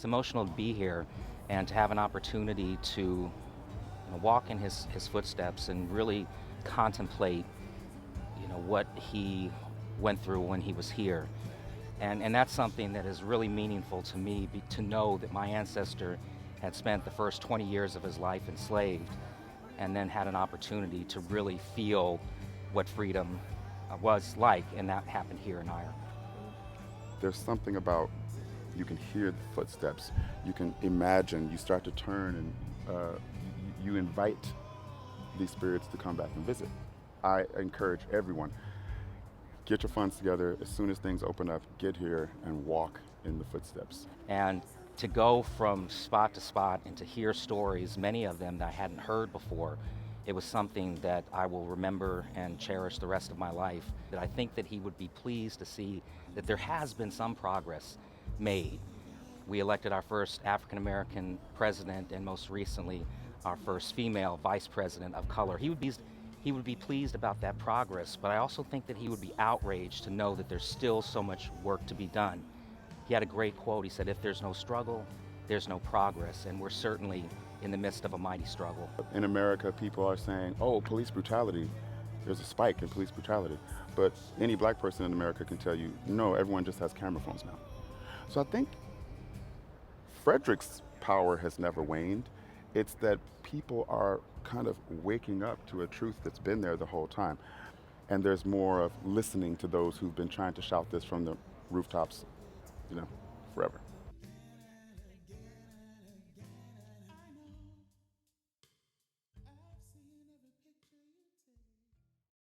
emotional to be here and to have an opportunity to walk in his footsteps and really contemplate, what he went through when he was here. And that's something that is really meaningful to me, to know that my ancestor had spent the first 20 years of his life enslaved and then had an opportunity to really feel what freedom was like, and that happened here in Ireland. There's something about, you can hear the footsteps, you can imagine, you start to turn, and you invite these spirits to come back and visit. I encourage everyone, get your funds together. As soon as things open up, get here and walk in the footsteps. And to go from spot to spot and to hear stories, many of them that I hadn't heard before, it was something that I will remember and cherish the rest of my life. That I think that he would be pleased to see that there has been some progress made. We elected our first African American president, and most recently our first female vice president of color. He would be pleased about that progress, but I also think that he would be outraged to know that there's still so much work to be done. He had a great quote. He said, "If there's no struggle, there's no progress," and we're certainly in the midst of a mighty struggle. In America, people are saying, oh, police brutality, there's a spike in police brutality. But any black person in America can tell you, no, everyone just has camera phones now. So I think Frederick's power has never waned. It's that people are kind of waking up to a truth that's been there the whole time. And there's more of listening to those who've been trying to shout this from the rooftops, forever.